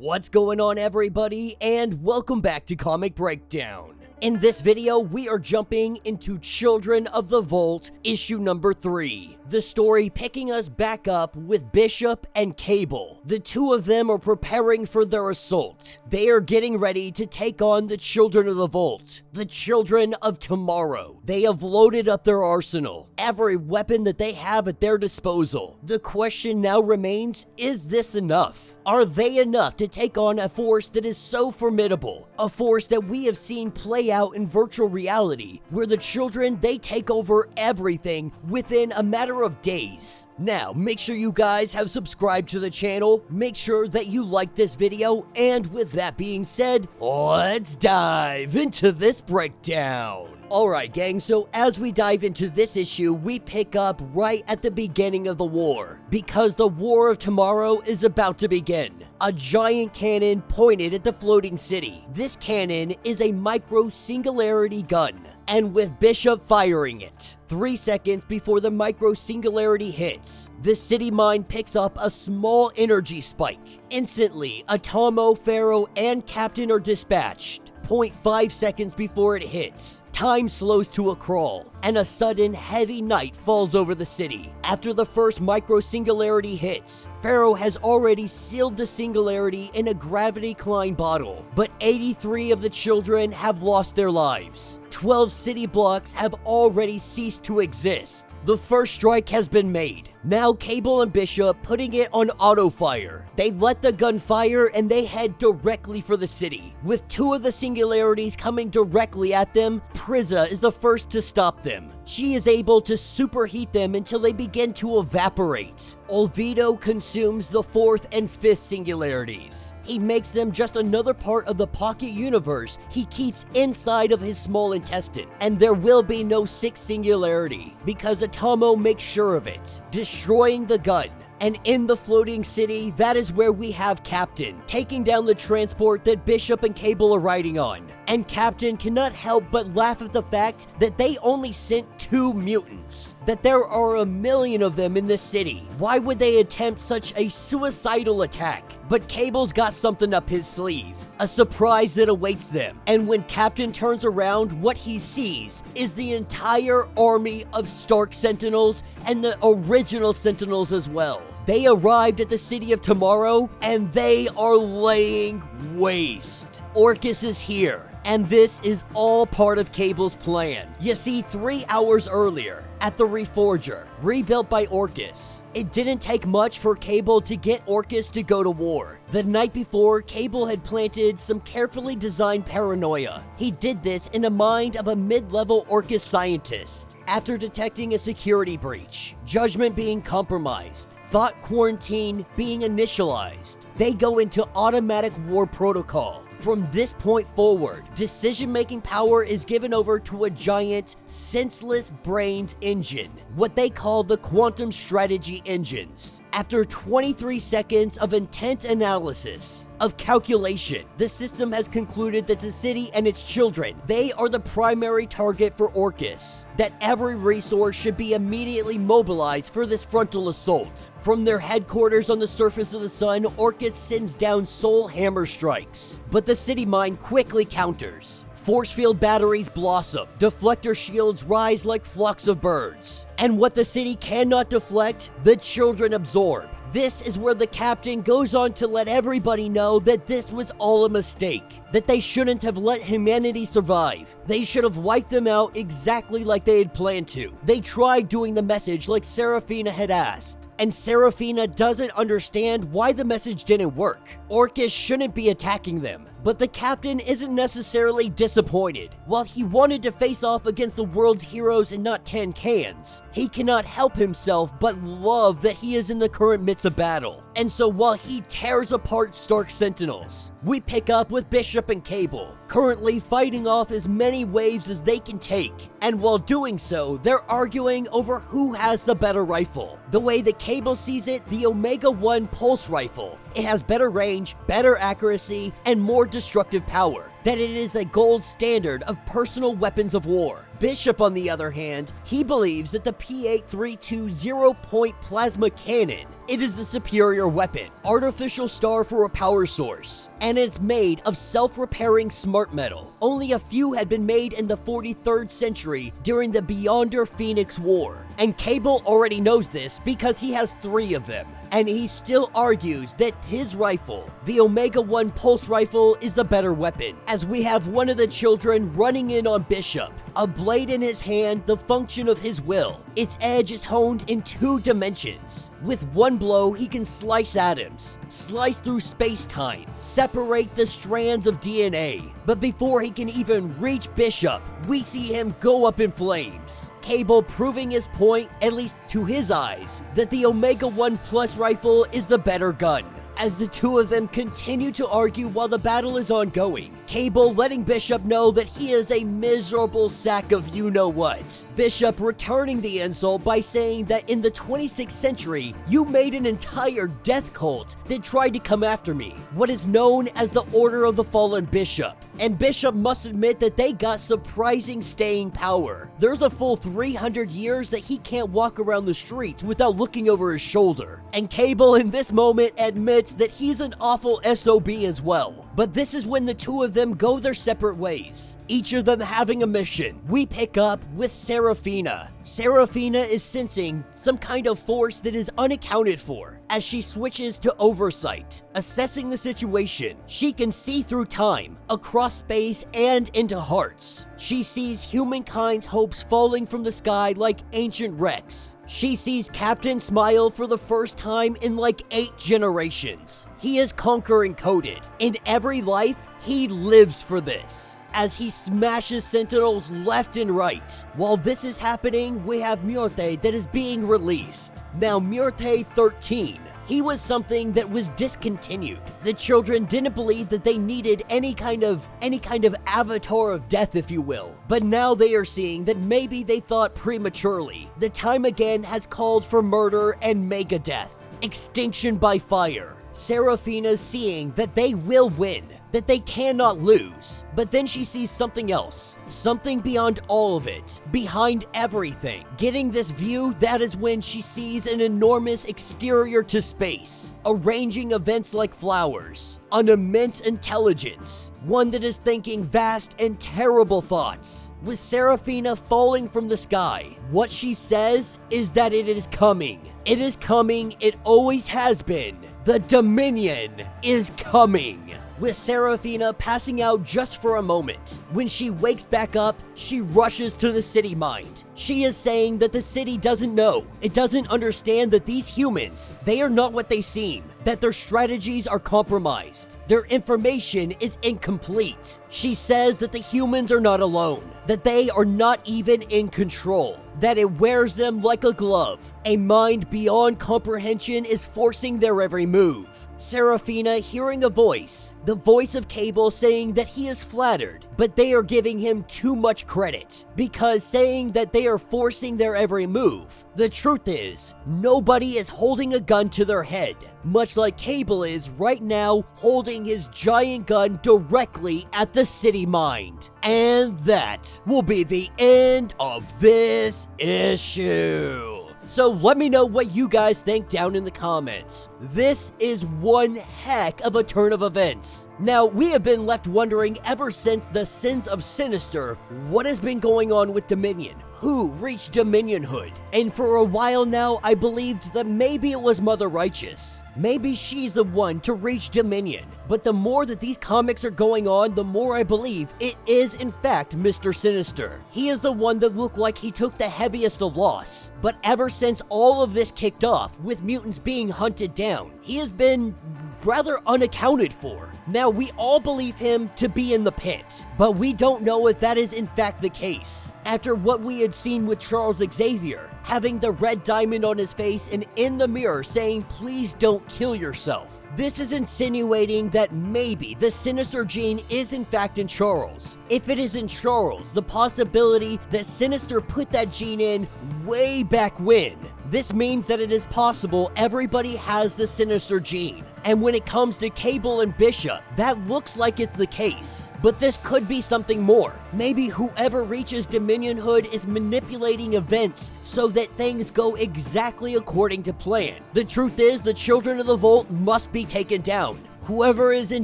What's going on, everybody, and welcome back to Comic Breakdown. In this video, we are jumping into Children of the Vault, issue number 3. The story picking us back up with Bishop and Cable. The two of them are preparing for their assault. They are getting ready to take on the Children of the Vault, the Children of Tomorrow. They have loaded up their arsenal, every weapon that they have at their disposal. The question now remains, is this enough? Are they enough to take on a force that is so formidable? A force that we have seen play out in virtual reality, where the children, they take over everything within a matter of days. Now, make sure you guys have subscribed to the channel, make sure that you like this video, and with that being said, let's dive into this breakdown. Alright gang, so as we dive into this issue, we pick up right at the beginning of the war, because the War of Tomorrow is about to begin. A giant cannon pointed at the floating city. This cannon is a micro-singularity gun, and with Bishop firing it. 3 seconds before the micro-singularity hits, the city mind picks up a small energy spike. Instantly, Atomo, Pharaoh, and Captain are dispatched. 0.5 seconds before it hits, time slows to a crawl, and a sudden heavy night falls over the city. After the first micro-singularity hits, Pharaoh has already sealed the singularity in a gravity-Klein bottle, but 83 of the children have lost their lives. 12 city blocks have already ceased to exist. The first strike has been made. Now Cable and Bishop putting it on auto fire. They let the gun fire and they head directly for the city. With 2 of the singularities coming directly at them, Priza is the first to stop them. She is able to superheat them until they begin to evaporate. Olvido consumes the 4th and 5th singularities. He makes them just another part of the pocket universe he keeps inside of his small intestine. And there will be no 6th singularity, because Atomo makes sure of it, destroying the gun. And in the floating city, that is where we have Captain, taking down the transport that Bishop and Cable are riding on. And Captain cannot help but laugh at the fact that they only sent 2 mutants, that there are a million of them in this city. Why would they attempt such a suicidal attack? But Cable's got something up his sleeve, a surprise that awaits them. And when Captain turns around, what he sees is the entire army of Stark Sentinels and the original Sentinels as well. They arrived at the City of Tomorrow, and they are laying waste. Orchis is here, and this is all part of Cable's plan. You see, 3 hours earlier, at the Reforger, rebuilt by Orchis, it didn't take much for Cable to get Orchis to go to war. The night before, Cable had planted some carefully designed paranoia. He did this in the mind of a mid-level Orchis scientist. After detecting a security breach, judgment being compromised, thought quarantine being initialized, they go into automatic war protocol. From this point forward, decision-making power is given over to a giant, senseless brains engine, what they call the quantum strategy engines. After 23 seconds of intense analysis, of calculation, the system has concluded that the city and its children, they are the primary target for Orchis, that every resource should be immediately mobilized for this frontal assault. From their headquarters on the surface of the sun, Orchis sends down soul hammer strikes, but the city mind quickly counters. Force field batteries blossom, deflector shields rise like flocks of birds. And what the city cannot deflect, the children absorb. This is where the captain goes on to let everybody know that this was all a mistake, that they shouldn't have let humanity survive. They should have wiped them out exactly like they had planned to. They tried doing the message like Serafina had asked, and Serafina doesn't understand why the message didn't work. Orchis shouldn't be attacking them. But the captain isn't necessarily disappointed. While he wanted to face off against the world's heroes and not tin cans, he cannot help himself but love that he is in the current midst of battle. And so while he tears apart Stark Sentinels, we pick up with Bishop and Cable, currently fighting off as many waves as they can take. And while doing so, they're arguing over who has the better rifle. The way that Cable sees it, the Omega-1 Pulse Rifle. It has better range, better accuracy, and more destructive power. That it is a gold standard of personal weapons of war. Bishop, on the other hand, he believes that the P-832 0-point plasma cannon, it is the superior weapon, artificial star for a power source, and it's made of self-repairing smart metal. Only a few had been made in the 43rd century during the Beyonder Phoenix War, and Cable already knows this because he has 3 of them. And he still argues that his rifle, the Omega-1 pulse rifle, is the better weapon, as we have one of the children running in on Bishop, a blade in his hand, the function of his will. Its edge is honed in 2 dimensions. With one blow, he can slice atoms, slice through space-time, separate the strands of DNA. But before he can even reach Bishop, we see him go up in flames. Cable proving his point, at least to his eyes, that the Omega-1 Plus rifle is the better gun. As the 2 of them continue to argue while the battle is ongoing, Cable letting Bishop know that he is a miserable sack of you-know-what. Bishop returning the insult by saying that in the 26th century, you made an entire death cult that tried to come after me, what is known as the Order of the Fallen Bishop. And Bishop must admit that they got surprising staying power. There's a full 300 years that he can't walk around the streets without looking over his shoulder. And Cable in this moment admits that he's an awful SOB as well. But this is when the 2 of them go their separate ways, each of them having a mission. We pick up with Serafina. Serafina is sensing some kind of force that is unaccounted for. As she switches to oversight, assessing the situation, she can see through time, across space, and into hearts. She sees humankind's hopes falling from the sky like ancient wrecks. She sees Captain smile for the first time in like 8 generations. He is conquering coded. In every life, he lives for this, as he smashes sentinels left and right. While this is happening, we have Myrte that is being released. Now Myrte 13. He was something that was discontinued. The children didn't believe that they needed any kind of avatar of death, if you will. But now they are seeing that maybe they thought prematurely. The time again has called for murder and mega death. Extinction by fire. Serafina's seeing that they will win, that they cannot lose. But then she sees something else, something beyond all of it, behind everything. Getting this view, that is when she sees an enormous exterior to space, arranging events like flowers, an immense intelligence, one that is thinking vast and terrible thoughts. With Serafina falling from the sky, what she says is that it is coming. It is coming, it always has been. The Dominion is coming. With Serafina passing out just for a moment. When she wakes back up, she rushes to the city mind. She is saying that the city doesn't know. It doesn't understand that these humans, they are not what they seem. That their strategies are compromised. Their information is incomplete. She says that the humans are not alone. That they are not even in control. That it wears them like a glove. A mind beyond comprehension is forcing their every move. Serafina hearing a voice, the voice of Cable saying that he is flattered, but they are giving him too much credit, because saying that they are forcing their every move. The truth is, nobody is holding a gun to their head, much like Cable is right now holding his giant gun directly at the city mind. And that will be the end of this issue. So let me know what you guys think down in the comments. This is one heck of a turn of events. Now, we have been left wondering ever since the Sins of Sinister, what has been going on with Dominion? Who reached Dominionhood? And for a while now, I believed that maybe it was Mother Righteous. Maybe she's the one to reach Dominion. But the more that these comics are going on, the more I believe it is in fact Mr. Sinister. He is the one that looked like he took the heaviest of loss. But ever since all of this kicked off, with mutants being hunted down, he has been rather unaccounted for. Now, we all believe him to be in the pit, but we don't know if that is in fact the case. After what we had seen with Charles Xavier, having the red diamond on his face and in the mirror saying, "Please don't kill yourself." This is insinuating that maybe the Sinister gene is in fact in Charles. If it is in Charles, the possibility that Sinister put that gene in way back when. This means that it is possible everybody has the Sinister gene. And when it comes to Cable and Bishop, that looks like it's the case. But this could be something more. Maybe whoever reaches Dominionhood is manipulating events so that things go exactly according to plan. The truth is, the Children of the Vault must be taken down. Whoever is in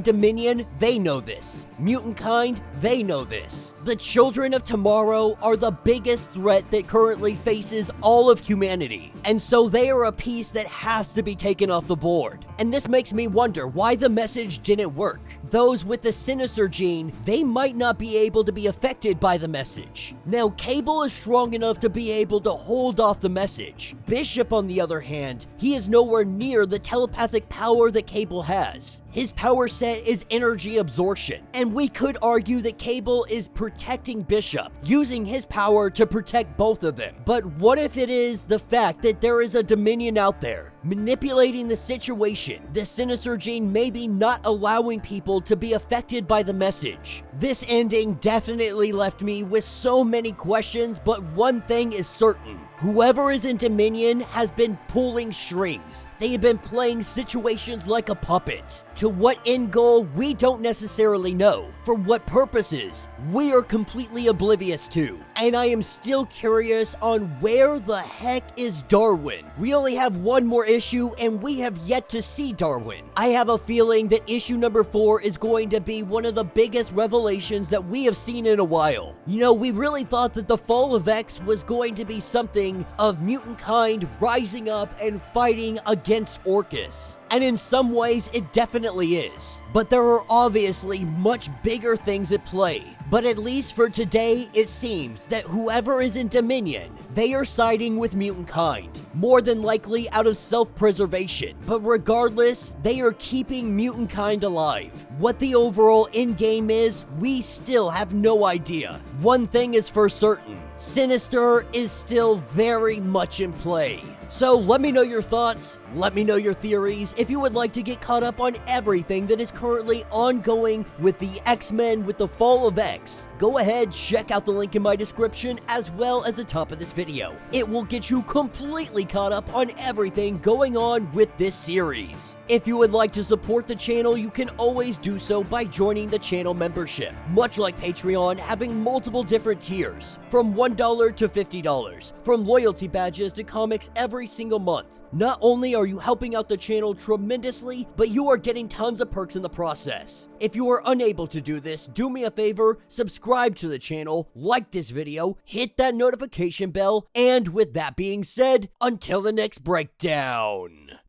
Dominion, they know this. Mutant kind, they know this. The Children of Tomorrow are the biggest threat that currently faces all of humanity, and so they are a piece that has to be taken off the board. And this makes me wonder why the message didn't work. Those with the Sinister gene, they might not be able to be affected by the message. Now, Cable is strong enough to be able to hold off the message. Bishop, on the other hand, he is nowhere near the telepathic power that Cable has. His power set is energy absorption, and we could argue that Cable is protecting Bishop, using his power to protect both of them. But what if it is the fact that there is a Dominion out there, manipulating the situation, the Sinister gene maybe not allowing people to be affected by the message? This ending definitely left me with so many questions, but one thing is certain. Whoever is in Dominion has been pulling strings. They have been playing situations like a puppet. To what end goal, we don't necessarily know. For what purposes, we are completely oblivious to. And I am still curious on where the heck is Darwin. We only have one more issue and we have yet to see Darwin. I have a feeling that issue number 4 is going to be one of the biggest revelations that we have seen in a while. You know, we really thought that the fall of X was going to be something of mutant kind rising up and fighting against Orchis. And in some ways, it definitely is. But there are obviously much bigger things at play. But at least for today, it seems that whoever is in Dominion, they are siding with mutant kind, more than likely out of self-preservation. But regardless, they are keeping mutant kind alive. What the overall endgame is, we still have no idea. One thing is for certain, Sinister is still very much in play. So let me know your thoughts, let me know your theories. If you would like to get caught up on everything that is currently ongoing with the X-Men with the Fall of X, go ahead, check out the link in my description as well as the top of this video. It will get you completely caught up on everything going on with this series. If you would like to support the channel, you can always do so by joining the channel membership. Much like Patreon, having multiple different tiers, from $1 to $50, from loyalty badges to comics every single month. Not only are you helping out the channel tremendously, but you are getting tons of perks in the process. If you are unable to do this, do me a favor, subscribe to the channel, like this video, hit that notification bell, and with that being said, until the next breakdown.